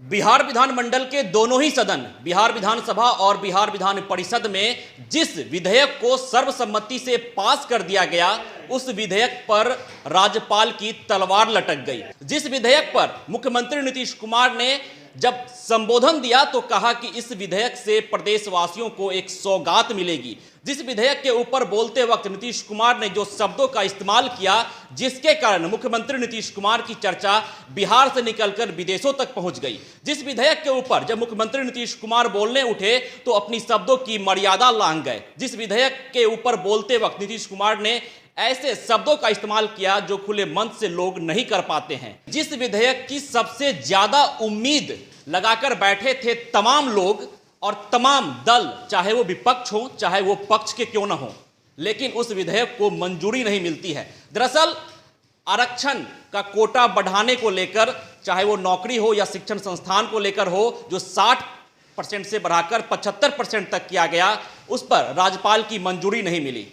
बिहार विधानमंडल के दोनों ही सदन, बिहार विधानसभा और बिहार विधान परिषद में जिस विधेयक को सर्वसम्मति से पास कर दिया गया, उस विधेयक पर राज्यपाल की तलवार लटक गई। जिस विधेयक पर मुख्यमंत्री नीतीश कुमार ने जब संबोधन दिया तो कहा कि इस विधेयक से प्रदेशवासियों को एक सौगात मिलेगी। जिस विधेयक के ऊपर बोलते वक्त नीतीश कुमार ने जो शब्दों का इस्तेमाल किया, जिसके कारण मुख्यमंत्री नीतीश कुमार की चर्चा बिहार से निकलकर विदेशों तक पहुंच गई। जिस विधेयक के ऊपर जब मुख्यमंत्री नीतीश कुमार बोलने उठे तो अपनी शब्दों की मर्यादा लांघ गए। जिस विधेयक के ऊपर बोलते वक्त नीतीश कुमार ने ऐसे शब्दों का इस्तेमाल किया जो खुले मन से लोग नहीं कर पाते हैं। जिस विधेयक की सबसे ज्यादा उम्मीद लगाकर बैठे थे तमाम लोग और तमाम दल, चाहे वो विपक्ष हो चाहे वो पक्ष के क्यों ना हो, लेकिन उस विधेयक को मंजूरी नहीं मिलती है। दरअसल आरक्षण का कोटा बढ़ाने को लेकर, चाहे वो नौकरी हो या शिक्षण संस्थान को लेकर हो, जो 60% से बढ़ाकर 75% तक किया गया, उस पर राज्यपाल की मंजूरी नहीं मिली।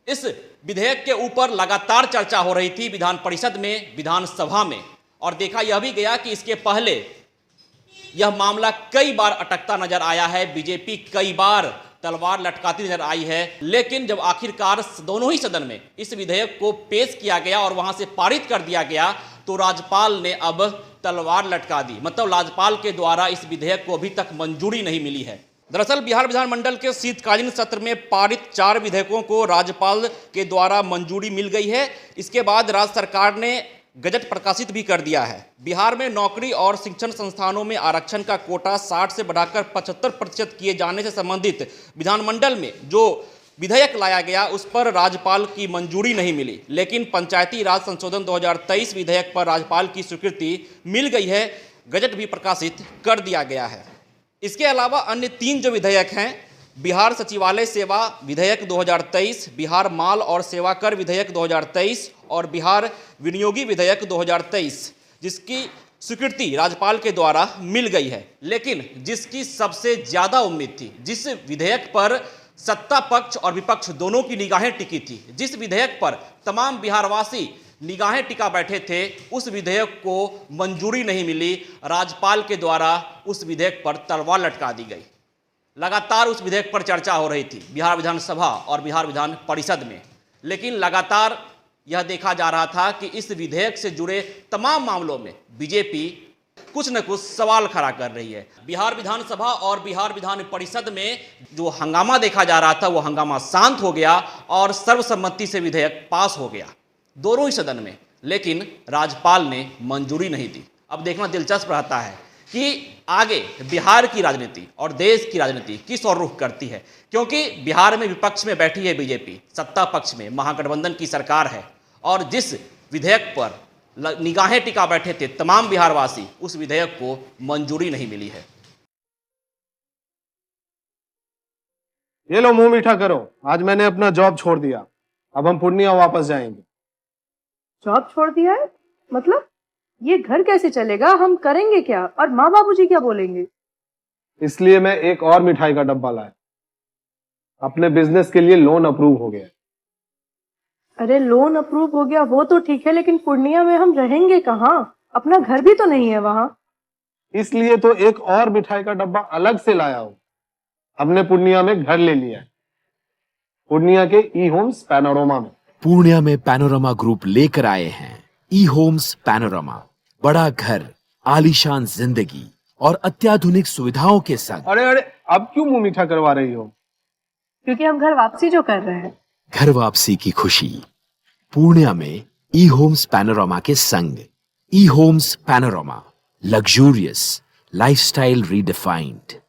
इस विधेयक के ऊपर लगातार चर्चा हो रही थी विधान परिषद में, विधानसभा में, और देखा यह भी गया कि इसके पहले यह मामला कई बार अटकता नजर आया है। बीजेपी कई बार तलवार लटकाती नजर आई है, लेकिन जब आखिरकार दोनों ही सदन में इस विधेयक को पेश किया गया और वहां से पारित कर दिया गया तो राज्यपाल ने अब तलवार लटका दी। मतलब राज्यपाल के द्वारा इस विधेयक को अभी तक मंजूरी नहीं मिली है। दरअसल बिहार विधानमंडल के शीतकालीन सत्र में पारित 4 विधेयकों को राज्यपाल के द्वारा मंजूरी मिल गई है। इसके बाद राज्य सरकार ने गजट प्रकाशित भी कर दिया है। बिहार में नौकरी और शिक्षण संस्थानों में आरक्षण का कोटा 60 से बढ़ाकर 75% किए जाने से संबंधित विधानमंडल में जो विधेयक लाया गया, उस पर राज्यपाल की मंजूरी नहीं मिली। लेकिन पंचायती राज संशोधन 2023 विधेयक पर राज्यपाल की स्वीकृति मिल गई है, गजट भी प्रकाशित कर दिया गया है। इसके अलावा अन्य 3 जो विधेयक हैं, बिहार सचिवालय सेवा विधेयक 2023, बिहार माल और सेवा कर विधेयक 2023 और बिहार विनियोगी विधेयक 2023, जिसकी स्वीकृति राज्यपाल के द्वारा मिल गई है। लेकिन जिसकी सबसे ज़्यादा उम्मीद थी, जिस विधेयक पर सत्ता पक्ष और विपक्ष दोनों की निगाहें टिकी थी, जिस विधेयक पर तमाम बिहारवासी निगाहें टिका बैठे थे, उस विधेयक को मंजूरी नहीं मिली। राज्यपाल के द्वारा उस विधेयक पर तलवार लटका दी गई। लगातार उस विधेयक पर चर्चा हो रही थी बिहार विधानसभा और बिहार विधान परिषद में, लेकिन लगातार यह देखा जा रहा था कि इस विधेयक से जुड़े तमाम मामलों में बीजेपी कुछ न कुछ सवाल खड़ा कर रही है। बिहार विधानसभा और बिहार विधान परिषद में जो हंगामा देखा जा रहा था, वो हंगामा शांत हो गया और सर्वसम्मति से विधेयक पास हो गया दोनों ही सदन में, लेकिन राज्यपाल ने मंजूरी नहीं दी। अब देखना दिलचस्प रहता है कि आगे बिहार की राजनीति और देश की राजनीति किस ओर रुख करती है, क्योंकि बिहार में विपक्ष में बैठी है बीजेपी, सत्ता पक्ष में महागठबंधन की सरकार है, और जिस विधेयक पर निगाहें टिका बैठे थे तमाम बिहारवासी, उस विधेयक को मंजूरी नहीं मिली है। ये लो, मुंह मीठा करो। आज मैंने अपना जॉब छोड़ दिया, अब हम पूर्णिया वापस जाएंगे। जॉब छोड़ दिया है? मतलब ये घर कैसे चलेगा? हम करेंगे क्या? और माँ बाबूजी क्या बोलेंगे? इसलिए मैं एक और मिठाई का डब्बा लाया। अपने बिजनेस के लिए लोन अप्रूव हो गया। अरे लोन अप्रूव हो गया वो तो ठीक है, लेकिन पूर्णिया में हम रहेंगे कहाँ? अपना घर भी तो नहीं है वहाँ। इसलिए तो एक और मिठाई का डब्बा अलग से लाया हूँ। हमने पूर्णिया में घर ले लिया है, पूर्णिया के ई होम्स पैनोरमा में। पूर्णिया में पैनोरमा ग्रुप लेकर आए हैं ई होम्स पैनोरमा। बड़ा घर, आलीशान जिंदगी और अत्याधुनिक सुविधाओं के संग। अरे अरे, अब क्यों मुंह मीठा करवा रही हो? क्योंकि हम घर वापसी जो कर रहे हैं। घर वापसी की खुशी पूर्णिया में ई होम्स पैनोरमा के संग। E Homes Panorama, luxurious lifestyle redefined.